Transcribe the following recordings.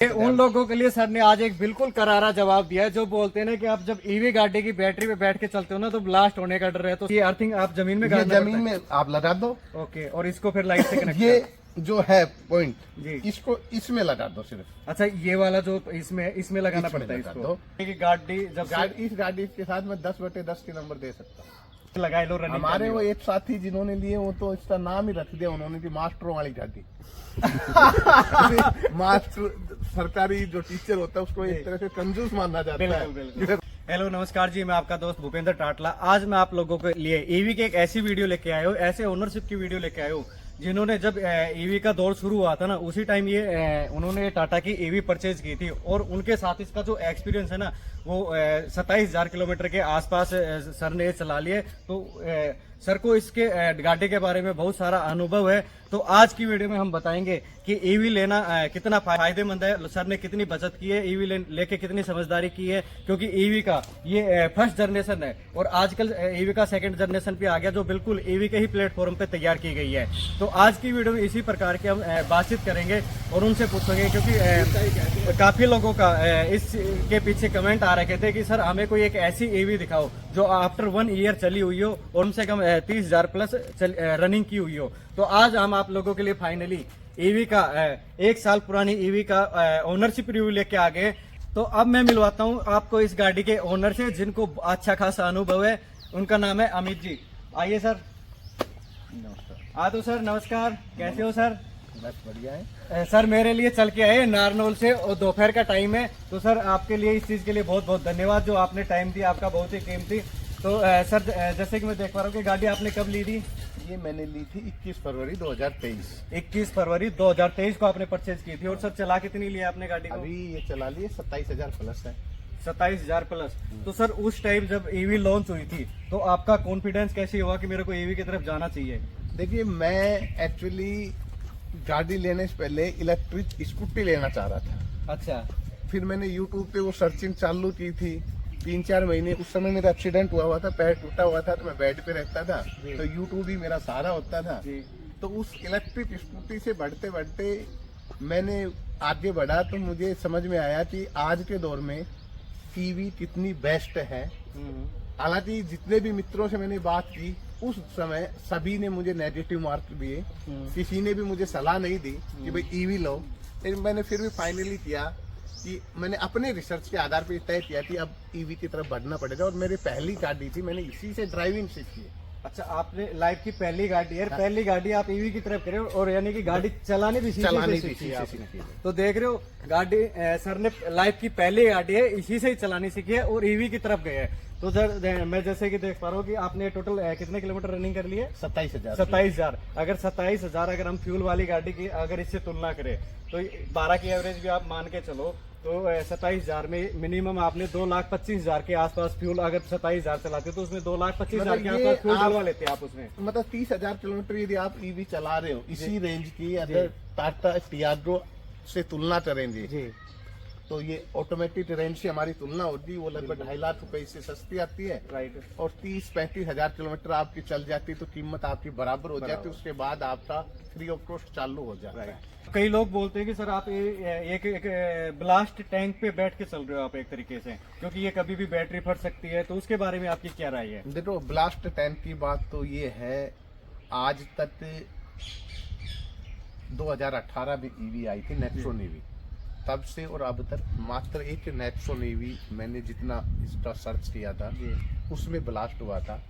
उन लोगों के लिए सर ने आज एक बिल्कुल करारा जवाब दिया है जो बोलते हैं ना कि आप जब ईवी गाड़ी की बैटरी पे बैठ के चलते हो ना तो ब्लास्ट होने का डर है। तो ये अर्थिंग आप जमीन में ये जमीन में आप लगा दो। ओके, और इसको फिर लाइट से कनेक्ट ये जो है पॉइंट जी, इसको इसमें लगा दो सिर्फ। अच्छा ये वाला जो इसमें लगाना पड़ता है इसको। कि गाड़ी जब इस गाड़ी के साथ मैं 10/10 के नंबर दे सकता हूँ। लगाए लो रनिंग हमारे वो एक साथी जिन्होंने लिए वो तो इसका नाम ही रख दिया उन्होंने कि मास्टरों वाली गाड़ी। मास्टर सरकारी जो टीचर होता है उसको एक तरह से कंजूस मानना जाता है। हेलो नमस्कार जी, मैं आपका दोस्त भूपेंद्र टाटला। आज मैं आप लोगों के लिए ईवी की एक ऐसी वीडियो लेके आया हूँ, ऐसे ओनरशिप की वीडियो लेके आया हूँ जिन्होंने जब ईवी का दौर शुरू हुआ था ना उसी टाइम ये उन्होंने टाटा की ईवी परचेज की थी और उनके साथ इसका जो एक्सपीरियंस है ना वो 27,000 किलोमीटर के आसपास सर ने चला लिए। तो सर को इसके गाड़ी के बारे में बहुत सारा अनुभव है। तो आज की वीडियो में हम बताएंगे कि ईवी लेना कितना फायदेमंद है, सर ने कितनी बचत की है, ईवी लेके कितनी समझदारी की है, क्योंकि ईवी का ये फर्स्ट जनरेशन है और आजकल ईवी का सेकंड जनरेशन भी आ गया जो बिल्कुल ईवी के ही प्लेटफॉर्म पे तैयार की गई है। तो आज की वीडियो में इसी प्रकार की हम बातचीत करेंगे और उनसे पूछेंगे, क्योंकि काफी लोगों का इसके पीछे कमेंट आ रखे थे कि सर हमें कोई एक ऐसी ईवी दिखाओ जो आफ्टर 1 ईयर चली हुई हो और कम से कम 30,000 प्लस रनिंग की हुई हो। तो आज हम आप लोगों के लिए फाइनली ईवी का 1 साल पुरानी ईवी का ओनरशिप रिव्यू लेके आ गए। तो अब मैं मिलवाता हूं आपको इस गाड़ी के ओनर से जिनको अच्छा खासा अनुभव है। उनका नाम है अमित जी। आइए सर। तो सर नमस्कार, कैसे हो सर? बस बढ़िया है सर, मेरे लिए चल के आए नारनौल से और दोपहर का टाइम है। तो सर आपके लिए इस चीज के लिए बहुत बहुत धन्यवाद जो आपने टाइम दिया, आपका बहुत ही कीमती। तो सर जैसे कि मैं देख पा रहा हूँ कि गाड़ी आपने कब ली थी? ये मैंने ली थी 21 फरवरी 2023। 21 फरवरी 2023 को आपने परचेज की थी। और सर चला कितनी लिया आपने गाड़ी को? अभी ये चला लिए 27,000 प्लस है। 27,000 प्लस। तो सर उस टाइम जब ईवी लॉन्च हुई थी तो आपका कॉन्फिडेंस कैसे हुआ कि मेरे को ईवी की तरफ जाना चाहिए? देखिए मैं एक्चुअली गाड़ी लेने से पहले इलेक्ट्रिक स्कूटी लेना चाह रहा था। अच्छा। फिर मैंने यूट्यूब पे वो सर्चिंग चालू की थी 3-4 महीने। उस समय मेरा एक्सीडेंट हुआ था, पैर टूटा हुआ था तो मैं बेड पे रहता था तो यूट्यूब ही मेरा सहारा होता था। तो उस इलेक्ट्रिक स्कूटी से बढ़ते बढ़ते मैंने आगे बढ़ा तो मुझे समझ में आया कि आज के दौर में ईवी कितनी बेस्ट है। हालांकि जितने भी मित्रों से मैंने बात की उस समय सभी ने मुझे नेगेटिव मार्क दिए, किसी ने भी मुझे सलाह नहीं दी कि भाई ईवी लो। लेकिन मैंने फिर भी फाइनली किया कि मैंने अपने रिसर्च के आधार पर तय किया कि अब ईवी की तरफ बढ़ना पड़ेगा। और मेरी पहली गाड़ी थी, मैंने इसी से ड्राइविंग सीखी है। अच्छा, आपने लाइफ की पहली गाड़ी है, पहली गाड़ी आप ईवी की तरफ करे और यानी कि गाड़ी चलाने भी सीखी है आपने। तो देख रहे हो गाड़ी सर ने लाइफ की पहली गाड़ी है इसी से ही चलानी सीखी है और ईवी की तरफ गए हैं। तो सर मैं जैसे कि देख पा रहा हूँ कि आपने टोटल कितने किलोमीटर रनिंग कर ली है? 27,000। अगर 27,000 अगर हम फ्यूल वाली गाड़ी की अगर इससे तुलना करें तो 12 की एवरेज भी आप मान के चलो तो 27,000 में मिनिमम आपने 2,25,000 के आसपास फ्यूल अगर 27,000 चलाते तो उसमें 2,25,000 के आसपास फ्यूल डलवा लेते आप उसमें। मतलब 30,000 किलोमीटर यदि आप ईवी चला रहे हो इसी रेंज की अगर टाटा टियागो से तुलना करेंगे जी तो ये ऑटोमेटिक रेंज से हमारी तुलना होती है, वो लगभग 2.5 लाख रुपए इससे सस्ती आती है। राइट। और 30-35,000 किलोमीटर आपकी चल जाती तो कीमत आपकी बराबर हो जाती, उसके बाद आपका फ्री ऑफ कॉस्ट चालू हो जाता है। कई लोग बोलते हैं कि सर आप एक ब्लास्ट टैंक पे बैठ के चल रहे हो आप एक तरीके से, क्योंकि ये कभी भी बैटरी फट सकती है। तो उसके बारे में आपकी क्या राय है? देखो ब्लास्ट टैंक की बात तो ये है, आज तक 2018 में ईवी आई थी नेक्सॉन ईवी, तब से और अब तक मात्र एक नेक्सॉन ईवी मैंने जितना इसका सर्च किया था उसमें ब्लास्ट हुआ था।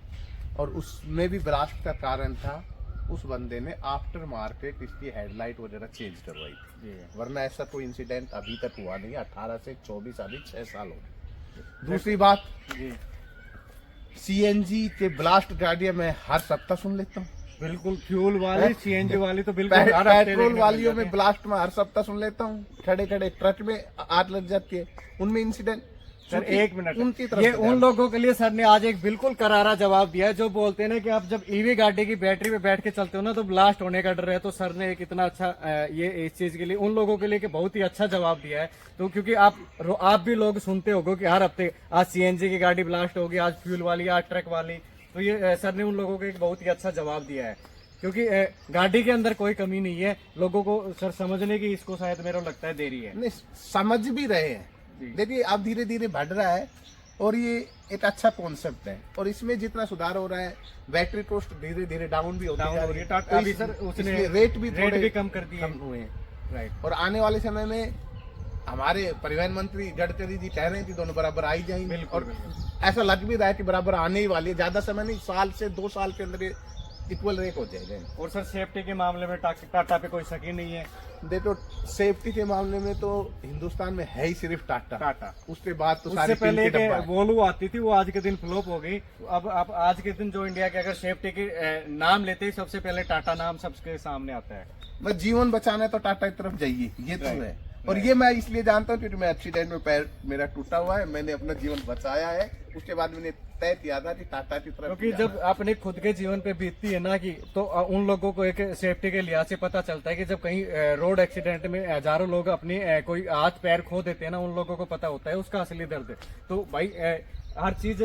और उसमें भी ब्लास्ट का कारण था उस बंदे ने आफ्टर मार्केट इसकी हेडलाइट वगैरह चेंज करवाई थी, वरना ऐसा कोई इंसिडेंट अभी तक हुआ नहीं। 18 से 24 अभी 6 साल हो गए। दूसरी बात, सीएनजी के ब्लास्ट गाड़ियां मैं हर सप्ताह सुन लेता हूँ। बिल्कुल, फ्यूल वाली सीएनजी वाली तो बिल्कुल पेट्रोल वालियों में ब्लास्ट में हर सप्ताह सुन लेता हूँ। खड़े खड़े ट्रक में आग लग जाती है, उनमें इंसिडेंट। सर एक मिनट, ये उन लोगों के लिए सर ने आज एक बिल्कुल करारा जवाब दिया है जो बोलते हैं ना कि आप जब ईवी गाड़ी की बैटरी पे बैठ के चलते हो ना तो ब्लास्ट होने का डर है। तो सर ने एक इतना अच्छा ये इस चीज के लिए उन लोगों के लिए कि बहुत ही अच्छा जवाब दिया है। तो क्योंकि आप भी लोग सुनते होगे कि हर हफ्ते आज सीएनजी की गाड़ी ब्लास्ट होगी, आज फ्यूल वाली, आज ट्रक वाली। तो ये सर ने उन लोगों को एक बहुत ही अच्छा जवाब दिया है। क्योंकि गाड़ी के अंदर कोई कमी नहीं है, लोगों को सर समझने की इसको शायद मेरे को लगता है देरी है। नहीं, समझ भी रहे हैं। देखिए अब धीरे धीरे बढ़ रहा है और ये एक अच्छा कॉन्सेप्ट है और इसमें जितना सुधार हो रहा है, बैटरी कॉस्ट धीरे धीरे डाउन भी होती जा रही है। टाटा भी सर उसने रेट भी कम कर दिए हुए हैं। राइट। और आने वाले समय में हमारे परिवहन मंत्री गडकरी जी कह रहे हैं कि दोनों बराबर आई जाएंगे और ऐसा लग भी रहा है कि बराबर आने ही वाली है। ज्यादा समय नहीं, साल से 2 साल के अंदर इक्वल रेट हो जाएगा। और सर सेफ्टी के मामले में टाटा पे कोई शक ही नहीं है। देखो सेफ्टी के मामले में तो हिंदुस्तान में है ही सिर्फ टाटा। उसके बाद तो उससे पहले एक वोल्वो आती थी, वो आज के दिन फ्लॉप हो गई। अब आज के दिन जो इंडिया के अगर सेफ्टी के नाम लेते ही सबसे पहले टाटा नाम सबके सामने आता है। बस जीवन बचाना है तो टाटा की तरफ जाइए, ये तो है। और ये मैं इसलिए जानता हूँ क्योंकि मैं एक्सीडेंट में पैर मेरा टूटा हुआ है, मैंने अपना जीवन बचाया है। उसके बाद मैंने तय किया था कि टाटा की तरफ, क्योंकि जब अपने खुद के जीवन पे बीतती है ना कि तो उन लोगों को एक सेफ्टी के लिहाज से पता चलता है कि जब कहीं रोड एक्सीडेंट में हजारों लोग अपनी कोई हाथ पैर खो देते हैं ना, उन लोगों को पता होता है उसका असली दर्द। तो भाई हर चीज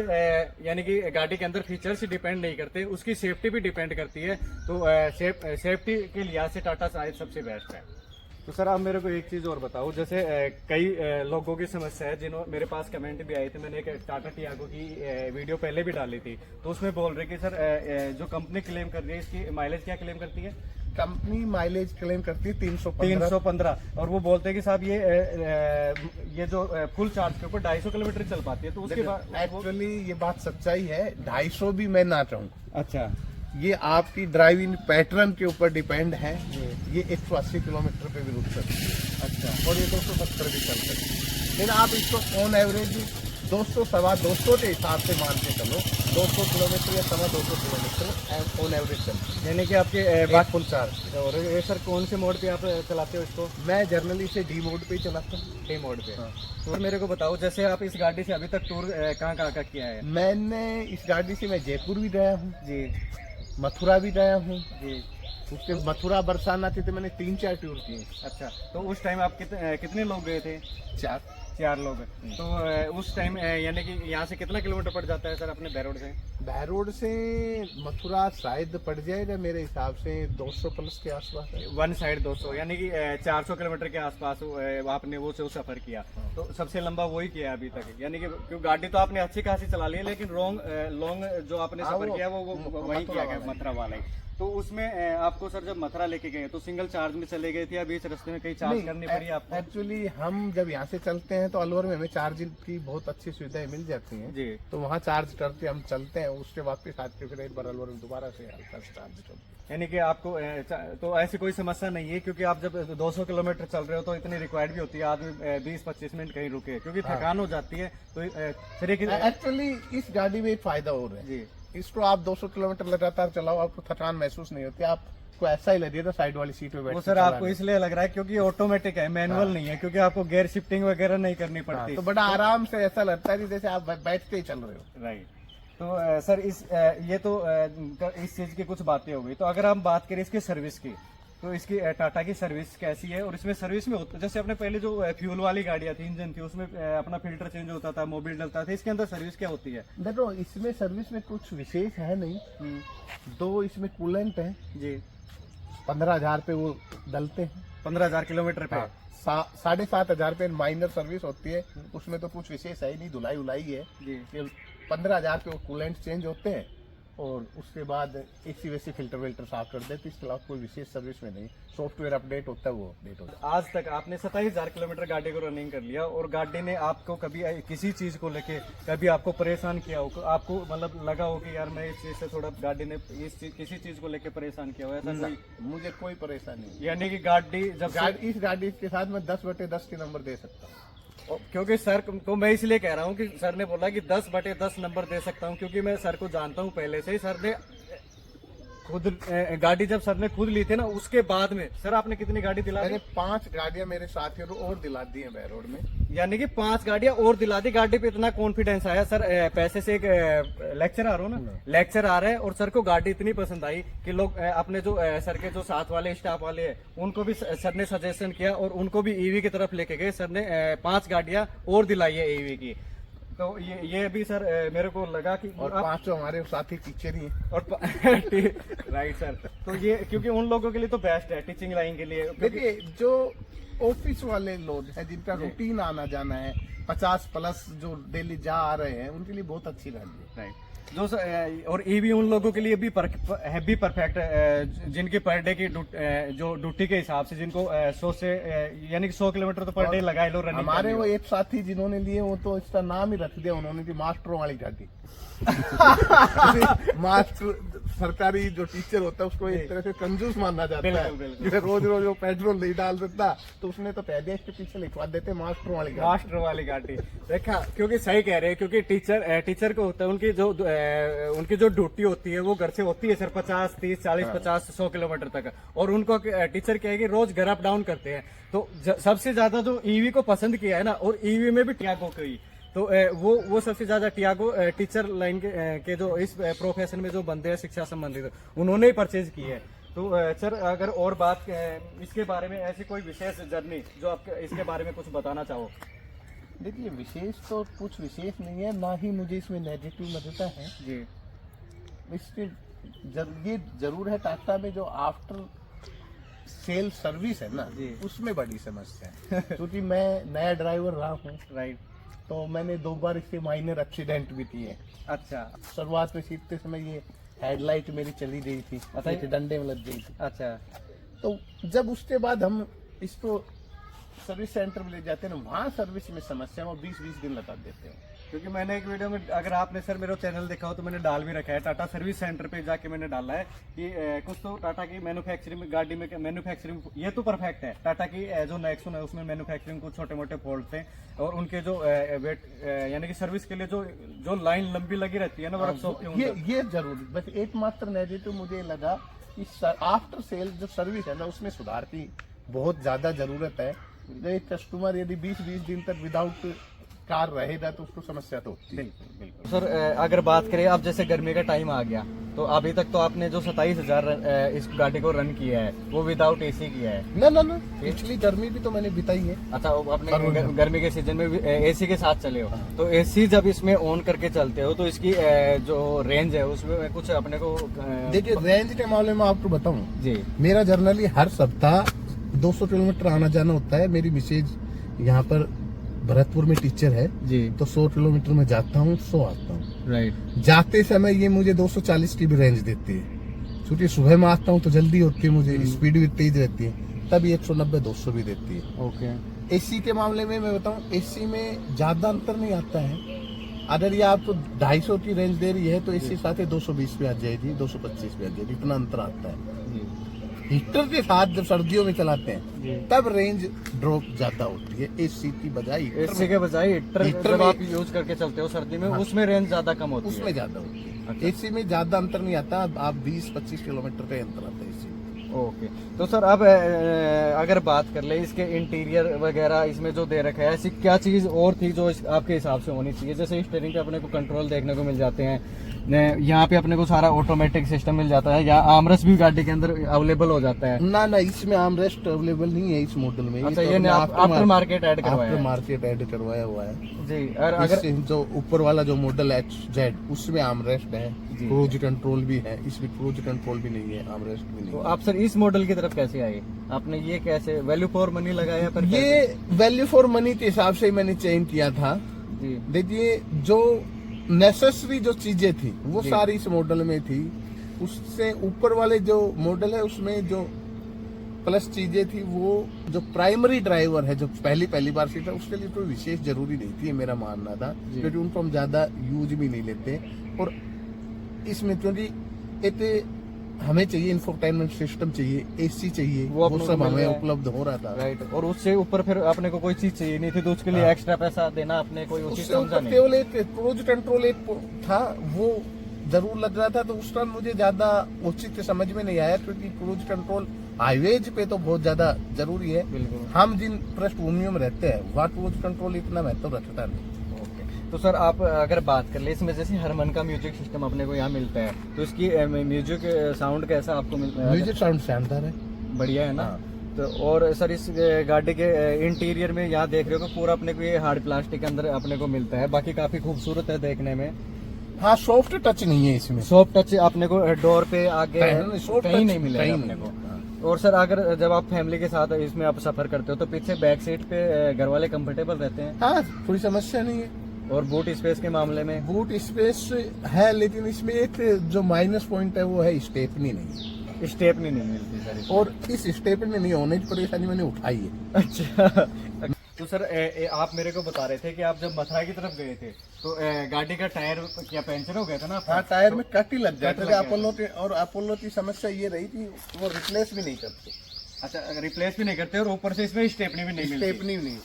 यानी कि गाड़ी के अंदर फीचर्स डिपेंड नहीं करते, उसकी सेफ्टी भी डिपेंड करती है। तो सेफ्टी के लिहाज से टाटा शायद सबसे बेस्ट है। तो सर आप मेरे को एक चीज और बताओ, जैसे कई लोगों की समस्या है जिन्होंने मेरे पास कमेंट भी आए थे, मैंने एक टाटा टियागो की वीडियो पहले भी डाली थी, तो उसमें बोल रहे कि सर जो कंपनी क्लेम कर रही है इसकी माइलेज क्या क्लेम करती है? कंपनी माइलेज क्लेम करती है 315 और वो बोलते हैं कि साहब ये जो फुल चार्ज के ऊपर 250 किलोमीटर चल पाती है। तो उसके बाद एक्चुअली ये बात सच्चाई है, 250 भी मैं ना चाहूँ। अच्छा, ये आपकी ड्राइविंग पैटर्न के ऊपर डिपेंड है। ये 180 किलोमीटर पे भी रुक सकती है। अच्छा, और ये 270 भी चल सकती है। लेकिन आप इसको ऑन एवरेज 200 सवा 200 के हिसाब से मान के चलो, 200 किलोमीटर या सवा 200 किलोमीटर ऑन एवरेज चलती है, यानी कि आपके बात फुल चार्ज। और ये सर कौन से मोड पे आप चलाते हो इसको? मैं जर्नली से डी मोड पे ही चलाता हूँ। डी मोड पे। हाँ। तो मेरे को बताओ, जैसे आप इस गाड़ी से अभी तक टूर कहाँ का किया है? मैंने इस गाड़ी से मैं जयपुर भी गया हूँ जी, मथुरा भी गया हूँ जी। उसके मथुरा बरसाना थी तो मैंने 3-4 टूर किए। अच्छा, तो उस टाइम आप कितने लोग गए थे? 4 लोग। तो उस टाइम यानी कि यहाँ से कितना किलोमीटर पड़ जाता है सर अपने बहरोड से? बहरोड से मथुरा शायद पड़ जाएगा मेरे हिसाब से 200 प्लस के आसपास है। वन साइड 200, यानी कि 400 किलोमीटर के आसपास आपने वो सफर किया। तो सबसे लंबा वही किया अभी तक, यानी कि क्योंकि गाड़ी तो आपने अच्छी खासी चला ली है, लेकिन लॉन्ग जो आपने सफर किया वो वही किया गया, मथुरा वाला ही। तो उसमें आपको सर जब मथुरा लेके गए तो सिंगल चार्ज में चले गए थे या बीच रास्ते में कहीं चार्ज करनी पड़ी आपको? एक्चुअली हम जब यहाँ से चलते हैं तो अलवर में हमें चार्जिंग की बहुत अच्छी सुविधाएं मिल जाती हैं जी। तो वहाँ चार्ज करके हम चलते हैं, उसके वापस आते हैं, फिर एक बार अलवर में दोबारा से हल्का चार्ज करते हैं। यानी कि आपको तो ऐसी कोई समस्या नहीं है, क्योंकि आप जब 200 किलोमीटर चल रहे हो तो इतनी रिक्वायर्ड भी होती है आदमी 20-25 मिनट कहीं रुके, क्योंकि थकान हो जाती है। तो एक्चुअली इस गाड़ी में एक फायदा हो रहा है जी, इसको आप 200 किलोमीटर लगातार चलाओ, आपको थकान महसूस नहीं होती, आपको ऐसा ही लगेगा साइड वाली सीट पे बैठ। वो सर आपको इसलिए लग रहा है क्योंकि ऑटोमेटिक है, मैनुअल नहीं है, क्योंकि आपको गियर शिफ्टिंग वगैरह नहीं करनी पड़ती। तो बड़ा आराम से ऐसा लगता है जैसे आप बैठते ही चल रहे हो। राइट। तो सर ये तो इस चीज की कुछ बातें हो गई। तो अगर हम बात करें इसकी सर्विस की, तो इसकी टाटा की सर्विस कैसी है? और इसमें सर्विस में जैसे अपने पहले जो फ्यूल वाली गाड़ियां थी, इंजन थी, उसमें अपना फिल्टर चेंज होता था, मोबिल डलता था, इसके अंदर सर्विस क्या होती है? देखो इसमें सर्विस में कुछ विशेष है नहीं। 2 इसमें कूलेंट है जी, 15,000 पे वो डलते हैं 15,000 किलोमीटर पे। 7,500 पे माइनर सर्विस होती है, उसमें तो कुछ विशेष है ही नहीं, धुलाई उलाई है जी। 15,000 पे वो कूलेंट चेंज होते हैं और उसके बाद एसी वैसी फिल्टर विल्टर साफ कर देते, इसके अलावा कोई विशेष सर्विस में नहीं। सॉफ्टवेयर अपडेट होता है, वो अपडेट होता है। आज तक आपने 27,000 किलोमीटर गाड़ी को रनिंग कर लिया और गाड़ी ने आपको कभी किसी चीज को लेके कभी आपको परेशान किया हो? आपको मतलब लगा हो कि यार मैं इस चीज से थोड़ा गाड़ी ने किसी चीज को लेके परेशान किया हो? ऐसा मुझे कोई परेशानी नहीं। यानी कि गाड़ी जब इस गाड़ी के साथ मैं 10/10 के नंबर दे सकता हूँ, क्योंकि सर तो मैं इसलिए कह रहा हूँ कि सर ने बोला कि 10/10 नंबर दे सकता हूँ, क्योंकि मैं सर को जानता हूँ पहले से ही। सर ने खुद गाड़ी जब सर ने खुद ली थी ना, उसके बाद में सर आपने कितनी गाड़ी दिला दी? मैंने 5 गाड़ियां मेरे साथियों को और दिला दी हैं बहरोड में, यानी कि 5 गाड़ियां और दिला दी। गाड़ी पे इतना कॉन्फिडेंस आया सर। पैसे से एक लेक्चर आ रहा हूँ ना, लेक्चर आ रहा है और सर को गाड़ी इतनी पसंद आई कि लोग अपने जो सर के जो साथ वाले स्टाफ वाले हैं उनको भी सर ने सजेशन किया और उनको भी ईवी की तरफ लेके गए। सर ने 5 गाड़ियां और दिलाई है ईवी की। तो ये भी सर मेरे को लगा कि और आप 5 हमारे साथी टीचर ही हैं। और राइट सर, तो ये क्योंकि उन लोगों के लिए तो बेस्ट है टीचिंग लाइन के लिए। देखिए जो ऑफिस वाले लोग हैं जिनका रूटीन आना जाना है 50+ जो डेली जा आ रहे हैं उनके लिए बहुत अच्छी रही है। राइट, जो और ईवी उन लोगों के लिए भी परफेक्ट है जिनके पर डे की जो ड्यूटी के हिसाब से जिनको 100 से यानी कि 100 किलोमीटर तो पर डे लगाए लो रनिंग। हमारे वो एक साथी जिन्होंने लिए वो तो इसका नाम ही रख दिया उन्होंने कि मास्टरों वाली गाड़ी। मास्टर सरकारी जो टीचर होता है उसको एक तरह से कंजूस मानना जाता है। जैसे रोज रोज वो पेट्रोल नहीं डाल देता तो उसने तो पहले इसके पीछे लिखवा देते मास्टरों वाली गाड़ी। मास्टर वाली गाड़ी देखा, क्योंकि सही कह रहे हैं, क्योंकि टीचर को होता है उनकी जो ड्यूटी होती है वो घर से होती है सर 50, 30, 40, 50, 100 किलोमीटर तक, और उनको टीचर क्या है कि रोज घर अप डाउन करते हैं। तो सबसे ज्यादा जो ईवी को पसंद किया है ना, और ईवी में भी टियागो की, तो वो सबसे ज्यादा टियागो टीचर लाइन के जो इस प्रोफेशन में जो बंदे हैं शिक्षा संबंधित उन्होंने ही परचेज की है। तो सर अगर और बात इसके बारे में ऐसी कोई विशेष जर्नी जो आप इसके बारे में कुछ बताना चाहो। देखिए विशेष तो कुछ विशेष नहीं है, ना ही मुझे इसमें नेगेटिव लगता है जी। इसके ये जरूर है टाटा में जो आफ्टर सेल सर्विस है ना उसमें बड़ी समस्या है। क्योंकि मैं नया ड्राइवर रहा हूँ, राइट, तो मैंने 2 बार इसके माइनर एक्सीडेंट भी किए। अच्छा, शुरुआत में सीखते समय ये हेडलाइट मेरी चली गई थी, डंडे में लग गई थी। अच्छा, तो जब उसके बाद हम इसको सर्विस सेंटर में ले जाते हैं ना, वहाँ सर्विस में समस्या वो 20-20 दिन लगा देते हैं। क्योंकि मैंने एक वीडियो में, अगर आपने सर मेरा चैनल देखा हो तो मैंने डाल भी रखा है, टाटा सर्विस सेंटर पे जाके मैंने डाला है कि कुछ तो टाटा की मैन्युफैक्चरिंग गाड़ी में मैन्युफैक्चरिंग ये तो परफेक्ट है, टाटा की जो नेक्सॉन है उसमें मैन्युफैक्चरिंग कुछ छोटे मोटे फॉल्ट थे, और उनके जो वेट यानी कि सर्विस के लिए जो लाइन लंबी लगी रहती है ना वर्कशॉप की, ये जरूरी। बस एकमात्र नेगेटिव मुझे लगा कि आफ्टर सेल जो सर्विस है ना उसमें सुधार की बहुत ज्यादा जरूरत है। जो एक कस्टमर यदि 20-20 दिन तक विदाउट कार रहेगा तो उसको समस्या तो होती है। बिल्कुल सर, अगर बात करें अब जैसे गर्मी का टाइम आ गया तो अभी तक तो आपने जो 27,000 इस गाड़ी को रन किया है वो विदाउट एसी किया है ना पिछली गर्मी भी तो मैंने बिताई है। अच्छा, आपने गर्मी के सीजन में एसी के साथ चले हो, तो एसी जब इसमें ऑन करके चलते हो तो इसकी जो रेंज है उसमें कुछ अपने को देखिए रेंज के मामले में आपको बताऊं जी, मेरा जर्नली हर सप्ताह 200 किलोमीटर आना जाना होता है। मेरी मिसेज यहाँ पर भरतपुर में टीचर है जी, तो 100 किलोमीटर में जाता हूँ 100 आता हूँ। राइट, जाते समय ये मुझे 240 की भी रेंज देती है, क्योंकि सुबह में आता हूँ तो जल्दी होती है, मुझे स्पीड भी तेज रहती है, तभी 190-200 भी देती है। ओके। एसी के मामले में मैं बताऊँ एसी में ज्यादा अंतर नहीं आता है। अगर ये आपको 250 की रेंज दे रही है तो एसी साथ 220 पे आ जाएगी, 225 पे आ जाएगी, इतना अंतर आता है। हीटर के साथ जब सर्दियों में चलाते हैं तब रेंज ड्रॉप ज्यादा होती है एसी की बजाय। एसी के बजाय हीटर जब आप यूज करके चलते हो सर्दी में, उसमें रेंज ज्यादा कम होती है, उसमें ज्यादा होती है। एसी में ज्यादा अंतर नहीं आता, आप 20-25 किलोमीटर का अंतर आता है एसी। ओके, तो सर अब अगर बात कर ले इसके इंटीरियर वगैरह इसमें जो दे रखा है, ऐसी क्या चीज और थी जो आपके हिसाब से होनी चाहिए? जैसे स्टीयरिंग पे अपने को कंट्रोल देखने को मिल जाते हैं, यहाँ पे अपने को सारा ऑटोमेटिक सिस्टम मिल जाता है, या आर्मरेस्ट भी गाड़ी के अंदर अवेलेबल हो जाता है? ना इसमें आर्मरेस्ट अवेलेबल नहीं है इस मॉडल में। अच्छा, ये आफ्टर मार्केट ऐड करवाया है? मार्केट ऐड करवाया हुआ है जी। और अगर जो ऊपर वाला जो मॉडल XZ उसमें आर्मरेस्ट है, क्रूज कंट्रोल भी है, इसमें क्रूज कंट्रोल भी नहीं है, आर्मरेस्ट भी नहीं। तो आप सर इस मॉडल की तरफ कैसे आए? आपने ये कैसे वैल्यू फॉर मनी लगाया? पर ये वैल्यू फॉर मनी के हिसाब से मैंने चयन किया था जी। देखिए जो नेसेसरी जो चीजें थी वो सारी इस मॉडल में थी, उससे ऊपर वाले जो मॉडल है उसमें जो प्लस चीजें थी वो जो प्राइमरी ड्राइवर है जो पहली बार सीखा उसके लिए कोई विशेष जरूरी नहीं थी, मेरा मानना था, क्योंकि उनको हम ज्यादा यूज भी नहीं लेते। और इसमें क्योंकि हमें चाहिए इंफोटेनमेंट सिस्टम चाहिए, एसी चाहिए, वो सब हमें उपलब्ध हो रहा था। राइट, और उससे ऊपर फिर अपने को कोई चीज चाहिए नहीं थी, तो उसके लिए एक्स्ट्रा पैसा देना अपने कोई उसी समझा नहीं। केवल एक क्रूज कंट्रोल एक था वो जरूर लग रहा था, तो उस टाइम मुझे ज्यादा उचित समझ में नहीं आया, क्योंकि क्रूज कंट्रोल हाईवेज पे तो बहुत ज्यादा जरूरी है। हम जिन पृष्ठभूमियों में रहते हैं वहाँ क्रूज कंट्रोल इतना महत्व रखता नहीं। तो सर आप अगर बात कर ले इसमें, जैसे हरमन का म्यूजिक सिस्टम अपने को यहाँ मिलता है, तो इसकी म्यूजिक साउंड कैसा आपको मिलता है? म्यूजिक साउंड शानदार है, बढ़िया है ना? तो और सर इस गाड़ी के इंटीरियर में यहाँ देख रहे हो कि पूरा अपने को ये हार्ड प्लास्टिक के अंदर अपने को मिलता है, बाकी काफी खूबसूरत है देखने में। हाँ, सॉफ्ट टच नहीं है इसमें। सॉफ्ट टच अपने को डोर पे आगे soft कहीं touch नहीं मिलेगा कहीं अपने नहीं। को। और सर अगर जब आप फैमिली के साथ इसमें आप सफर करते हो तो पीछे बैक सीट पे घर वाले कंफर्टेबल रहते हैं? हाँ, कोई समस्या नहीं है। और बूट स्पेस के मामले में? बूट स्पेस है, लेकिन इसमें एक जो माइनस पॉइंट है वो है स्टेपनी नहीं। स्टेपनी नहीं मिलती सर। और इस स्टेपनी नहीं होने की परेशानी मैंने उठाई है। अच्छा। तो सर आप मेरे को बता रहे थे कि आप जब मथुरा की तरफ गए थे तो गाड़ी का टायर क्या पंचर हो गया था ना आपका? हाँ, टायर में कट ही लग जाता कट था। लग गया अपोलो की समस्या ये रही थी, वो रिप्लेस भी नहीं करते। अच्छा, रिप्लेस भी नहीं करते और ऊपर से इसमें स्टेपनी भी नहीं मिलती। स्टेपनी नहीं,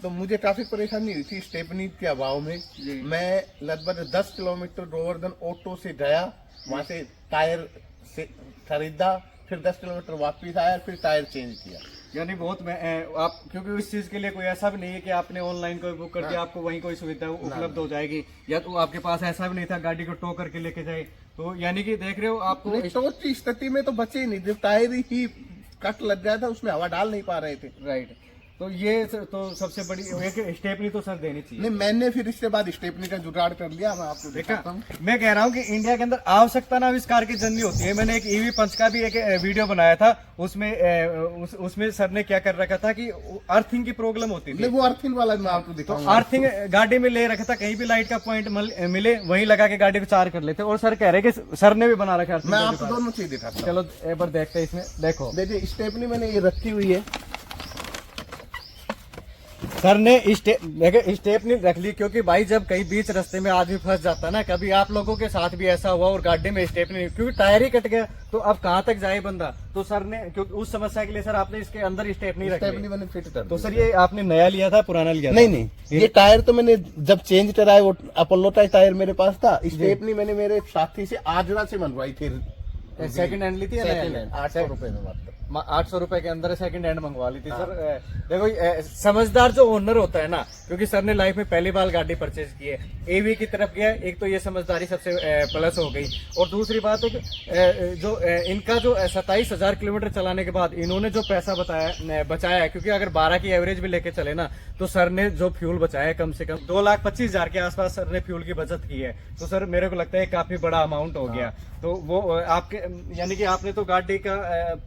तो मुझे काफी परेशानी हुई थी स्टेपनी के अभाव में। जी। मैं लगभग 10 किलोमीटर गोवर्धन ऑटो से गया, वहां से टायर से खरीदा, फिर 10 किलोमीटर वापस आया, फिर टायर चेंज किया। यानी बहुत आप, क्योंकि इस चीज के लिए कोई ऐसा भी नहीं है कि आपने ऑनलाइन कोई बुक कर दिया आपको वहीं कोई सुविधा उपलब्ध हो जाएगी, या तो आपके पास ऐसा भी नहीं था गाड़ी को टो करके लेके जाए। तो यानी कि देख रहे हो आपको टो की स्थिति में तो बचे ही नहीं, जब टायर ही कट लग गया था, उसमें हवा डाल नहीं पा रहे थे। राइट। तो ये तो सबसे बड़ी एक स्टेपनी तो सर देनी चाहिए। नहीं, मैंने फिर इसके बाद स्टेपनी का जुगाड़ कर लिया। मैं आपको दिखाता हूँ। मैं कह रहा हूँ कि इंडिया के अंदर आवश्यकता ना आविष्कार की जननी होती है। मैंने एक ईवी पंच का भी एक वीडियो बनाया था, उसमें सर ने क्या कर रखा था कि अर्थिंग की प्रॉब्लम होती थी। नहीं, वो अर्थिंग वाला मैं आपको तो दिखाऊंगा। अर्थिंग गाड़ी में ले रखा था, कहीं भी लाइट का पॉइंट मिले वहीं लगा के गाड़ी को चार्ज कर लेते। और सर कह रहे कि सर ने भी बना रखा है। मैं आपको दोनों चीज दिखाता हूँ। चलो एक बार देखते हैं इसमें। देखो देखिए, स्टेपनी मैंने ये रखी हुई है। सर ने स्टेप नहीं रख ली, क्योंकि भाई जब कहीं बीच रास्ते में आदमी फंस जाता है ना, कभी आप लोगों के साथ भी ऐसा हुआ और गाड़ी में स्टेप नहीं, क्योंकि टायर ही कट गया तो अब कहाँ तक जाए बंदा। तो सर ने, क्योंकि उस समस्या के लिए सर आपने इसके अंदर स्टेप नहीं रखी। स्टेपनी मैंने फिट कर तो सर ये आपने नया लिया था पुराना लिया था? नहीं, ये टायर तो मैंने जब चेंज कराया, वो अपोलो का टायर मेरे पास था। स्टेपनी मैंने मेरे साथी से आजरा से मनवाई थी। सेकंड हैंड ली थी? 800 रुपए में मात्र। 800 रुपए के अंदर सेकंड हैंड मंगवा ली थी। सर देखो समझदार जो ओनर होता है ना, क्योंकि सर ने लाइफ में पहली बार गाड़ी परचेज की है, एवी की तरफ गया, एक तो ये समझदारी सबसे प्लस हो गई। और दूसरी बात है कि जो इनका जो 27,000 किलोमीटर चलाने के बाद इन्होंने जो पैसा बचाया है, क्योंकि अगर 12 की एवरेज भी लेके चले ना, तो सर ने जो फ्यूल बचाया है कम से कम 2,25,000 के आसपास सर ने फ्यूल की बचत की है। तो सर मेरे को लगता है काफी बड़ा अमाउंट हो गया। तो वो आपके, यानी कि आपने तो गाड़ी का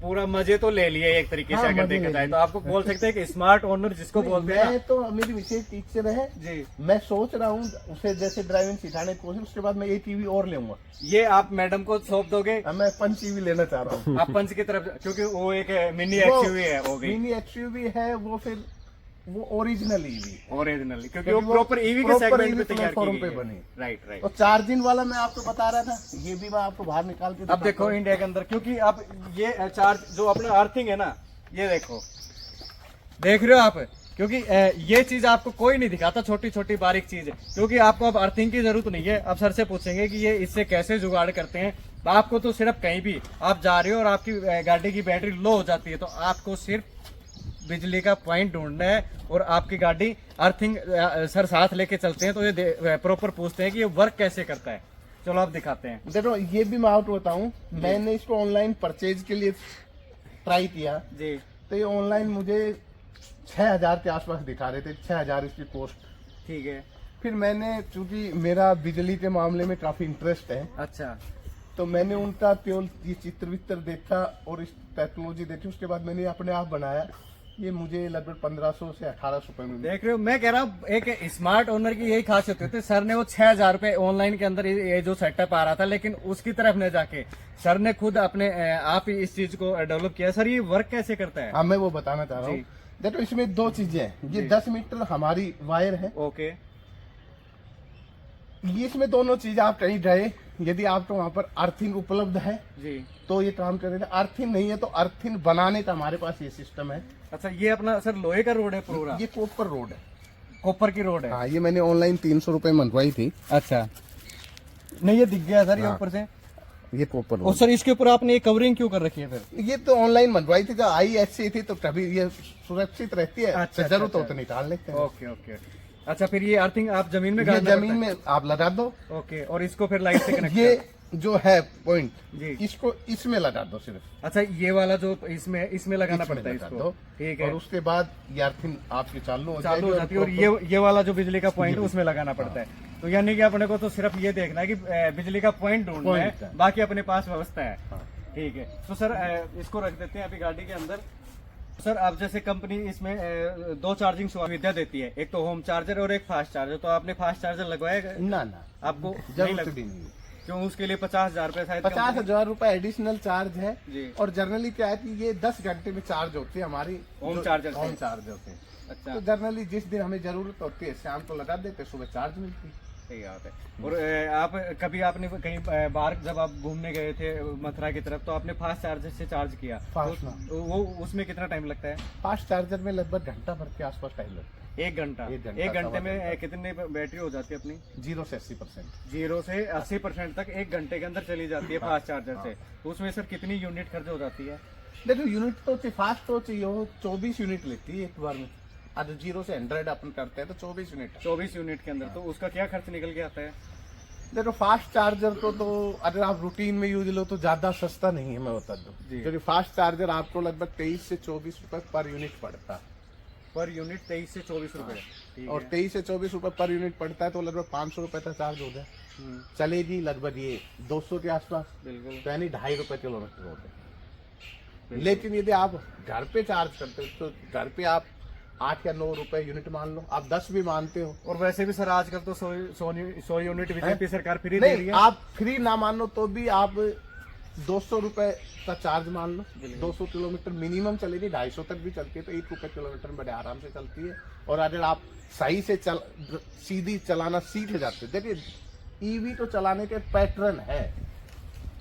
पूरा मजे तो ले लिए एक तरीके से। अगर देखा जाए तो आपको बोल सकते हैं कि स्मार्ट ओनर जिसको बोलते हैं। मैं तो मेरी विशेष टीचर है जी, मैं मैं सोच रहा हूँ उसे जैसे ड्राइविंग सिखाने की कोशिश, उसके बाद मैं एक टीवी और लूंगा। ये आप मैडम को सौंप दोगे? मैं पंच टीवी लेना चाह रहा हूँ। आप पंच की तरफ, क्योंकि वो एक मिनी एक्सयूवी है, हो गई मिनी एक्सयूवी है वो, फिर वो ओरिजिनल ईवी, ओरिजिनली, क्योंकि वो प्रॉपर ईवी के सेगमेंट में तैयार की पे गई बनी। है। Right right. और चार्जिंग वाला मैं आपको बता रहा था, ये भी मैं आपको बाहर निकाल के अब देखो इंडिया के अंदर, क्योंकि अब ये चार्ज जो अपना अर्थिंग है ना, ये देखो, देख रहे हो आप, क्योंकि ये चीज आपको कोई नहीं दिखाता, छोटी छोटी बारीक चीज है। क्योंकि आपको अब अर्थिंग की जरूरत नहीं है। अब सर से पूछेंगे कि ये इससे कैसे जुगाड़ करते हैं। आपको तो सिर्फ कहीं भी आप जा रहे हो और आपकी गाड़ी की बैटरी लो हो जाती है, तो आपको सिर्फ बिजली का पॉइंट ढूंढना है और आपकी गाड़ी अर्थिंग सर साथ लेके चलते हैं, तो ये प्रॉपर पूछते हैं कि ये वर्क कैसे करता है। चलो आप दिखाते हैं। देखो, ये भी मैं आपको बताऊं, मैंने इसको ऑनलाइन परचेज के लिए ट्राई किया जी, तो ये ऑनलाइन मुझे 6,000 के आसपास दिखा रहे थे, 6,000 इसकी कॉस्ट। ठीक है। फिर मैंने, चूंकि मेरा बिजली के मामले में काफी इंटरेस्ट है, अच्छा, तो मैंने उनका केवल ये चित्र वित्र देखा और इस टेक्नोलॉजी देखी, उसके बाद मैंने अपने आप बनाया। ये मुझे लगभग 1,500 से 1,800 रुपए में। देख रहे हो, मैं कह रहा हूँ एक स्मार्ट ओनर की यही खासियत होती है। सर ने वो 6,000 रुपए ऑनलाइन के अंदर ये जो सेटअप आ रहा था, लेकिन उसकी तरफ न जाके सर ने खुद अपने आप ही इस चीज को डेवलप किया। सर ये वर्क कैसे करता है? हाँ, मैं वो बताना चाह रहा हूँ। देखो, इसमें दो चीजें हैं। ये 10 मीटर हमारी वायर है। ओके। ये इसमें दोनों चीज, आप कहीं गए, यदि आपको वहाँ पर अर्थिंग उपलब्ध है जी, तो ये काम करेगा। अर्थिंग नहीं है तो अर्थिंग बनाने का हमारे पास ये सिस्टम है। अच्छा, ये अपना सर लोहे का रोड है पूरा? ये कॉपर रोड है, कॉपर की रोड है। हाँ, ये मैंने ऑनलाइन 300 रुपए मंगवाई थी। अच्छा, नहीं ये दिख गया सर, ये हाँ। ऊपर से। ये कॉपर और रोड, सर इसके ऊपर आपने ये कवरिंग क्यों कर रखी है फिर? ये तो ऑनलाइन मंगवाई थी, जब ISC थी तो तभी ये सुरक्षित रहती है। अच्छा, जरूरत हो अच्छा। तो निकाल लेते हैं। Okay okay. अच्छा, फिर ये अर्थिंग आप जमीन में ये गाड़ना जमीन में आप लगा दो। ओके, और इसको फिर लाइट से कनेक्ट ये जो है पॉइंट, जी। इसको इसमें लगा दो सिर्फ। अच्छा, ये वाला जो इसमें लगाना इसमें पड़ता है लगा इसको, दो। ठीक है। और उसके बाद ये अर्थिंग आपकी चालू हो चालू हो जाती है, और ये वाला जो बिजली का पॉइंट उसमें लगाना पड़ता है। तो यानी कि अपने को तो सिर्फ ये देखना है कि बिजली का पॉइंट ढूंढना है, बाकी अपने पास व्यवस्था है। ठीक है। तो सर इसको रख देते हैं अभी गाड़ी के अंदर। सर आप जैसे कंपनी इसमें दो चार्जिंग सुविधा देती है, एक तो होम चार्जर और एक फास्ट चार्जर। तो आपने फास्ट चार्जर लगवाया? ना ना, आपको जरूरत भी नहीं है। क्यों? उसके लिए 50,000 रुपए शायद 50,000 रुपए एडिशनल चार्ज है। जी। और जनरली क्या है कि ये 10 घंटे में चार्ज होती है हमारी होम चार्जर। होम चार्ज होते हैं। अच्छा, तो जनरली जिस दिन हमें जरूरत होती है शाम को लगा देते, सुबह चार्ज मिलती है। सही बात है। और आप कभी आपने कहीं बाहर जब आप घूमने गए थे मथुरा की तरफ, तो आपने फास्ट चार्जर से चार्ज किया, तो वो उसमें कितना टाइम लगता है? फास्ट चार्जर में लगभग घंटा भर के आसपास टाइम लगता है। 1 घंटा। एक घंटे में कितने बैटरी हो जाती है अपनी? 0 से 80%। 0 से 80% तक 1 घंटे के अंदर चली जाती है फास्ट चार्जर से। तो उसमें सर कितनी यूनिट खर्च हो जाती है? देखो यूनिट तो फास्ट तो चाहिए हो 24 यूनिट लेती है एक बार में। आज 0 से 100 अपन करते हैं तो 24 यूनिट। 24 यूनिट के अंदर। तो उसका क्या खर्च निकल के आता है? देखो फास्ट चार्जर को तो अगर आप रूटीन में यूज लो तो ज्यादा सस्ता नहीं है, मैं बता दूं। क्योंकि फास्ट चार्जर आपको लगभग 23 से 24 रुपए पर यूनिट पड़ता है। पर यूनिट 23 से 24 रुपए। और 23 से 24 रुपए पर यूनिट पड़ता है, तो लगभग 500 रुपए का चार्ज हो जाए। चलेगी लगभग ये 200 के आसपास। बिल्कुल। तो यानी 2.5 रुपए किलोमीटर होते हैं। लेकिन यदि आप घर पे चार्ज करते हो तो घर पे आप 8 या 9 रुपए यूनिट मान लो, आप 10 भी मानते हो। और वैसे भी सर आजकल तो 100 यूनिट बीजेपी सरकार फ्री दे रही है। आप फ्री ना मानो तो भी आप 200 रुपए का चार्ज मान लो। 200 किलोमीटर मिनिमम चलेगी, 250 तक भी चलती है, तो 1 रुपए किलोमीटर में बड़े आराम से चलती है। और अगर आप सही से सीधी चलाना सीख जाते, देखिए ईवी तो चलाने के पैटर्न है।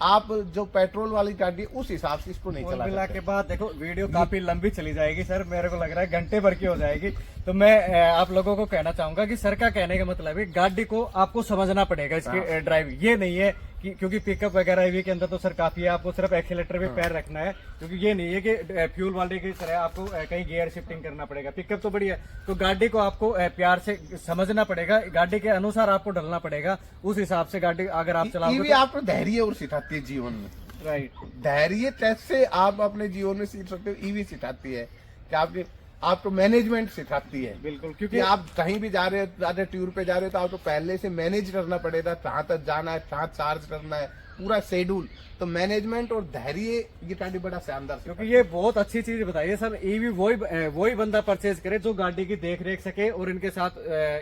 आप जो पेट्रोल वाली गाड़ी उस हिसाब से इसको नहीं चला मिला के बाद देखो वीडियो काफी लंबी चली जाएगी सर, मेरे को लग रहा है घंटे भर की हो जाएगी। तो मैं आप लोगों को कहना चाहूंगा कि सर का कहने का मतलब है गाड़ी को आपको समझना पड़ेगा, इसकी ड्राइव ये नहीं है कि क्योंकि पिकअप वगैरह ईवी के अंदर तो सर काफी है, आपको सिर्फ एक्सीलेटर पे पैर रखना है। क्योंकि ये नहीं है कि फ्यूल वाले की तरह आपको कहीं गियर शिफ्टिंग करना पड़ेगा। पिकअप तो बढ़िया है, तो गाड़ी को आपको प्यार से समझना पड़ेगा, गाड़ी के अनुसार आपको ढलना पड़ेगा, उस हिसाब से गाड़ी अगर आप चलाओगे तो आपको धैर्य और सिखाती है जीवन में। राइट, धैर्य कैसे आप अपने जीवन में सीख सकते हो, ईवी सिखाती है कि आपको मैनेजमेंट सिखाती है। बिल्कुल, क्योंकि आप कहीं भी जा रहे हो, टूर पे जा रहे हो, तो आपको पहले से मैनेज करना पड़ेगा, कहाँ तक जाना है, कहाँ चार्ज करना है, पूरा शेड्यूल। तो मैनेजमेंट और धैर्य ये गाड़ी बड़ा शानदार, क्योंकि ये बहुत अच्छी चीज बताइए सर। ईवी वही बंदा परचेज करे जो गाड़ी की देख रेख सके और इनके साथ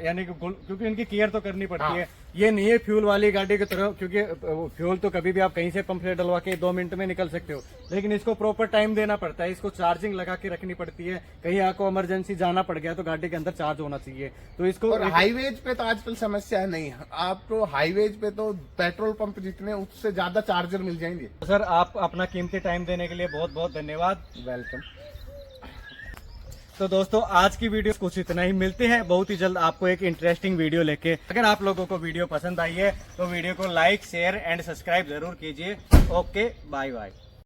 यानी कि क्योंकि इनकी केयर तो करनी पड़ती है। ये नहीं है फ्यूल वाली गाड़ी की तरह, क्योंकि फ्यूल तो कभी भी आप कहीं से पंप से डलवा के 2 मिनट में निकल सकते हो, लेकिन इसको प्रॉपर टाइम देना पड़ता है, इसको चार्जिंग लगा के रखनी पड़ती है। कहीं आपको इमरजेंसी जाना पड़ गया तो गाड़ी के अंदर चार्ज होना चाहिए। तो इसको और हाईवेज पे तो आजकल समस्या नहीं है, आपको हाईवेज पे तो पेट्रोल पंप जितने उससे ज्यादा चार्जर मिल जाएंगे। सर आप अपना कीमती टाइम देने के लिए बहुत बहुत धन्यवाद। वेलकम। तो दोस्तों आज की वीडियो कुछ इतना ही, मिलते हैं बहुत ही जल्द आपको एक इंटरेस्टिंग वीडियो लेके। अगर आप लोगों को वीडियो पसंद आई है तो वीडियो को लाइक शेयर एंड सब्सक्राइब जरूर कीजिए। Okay, bye bye.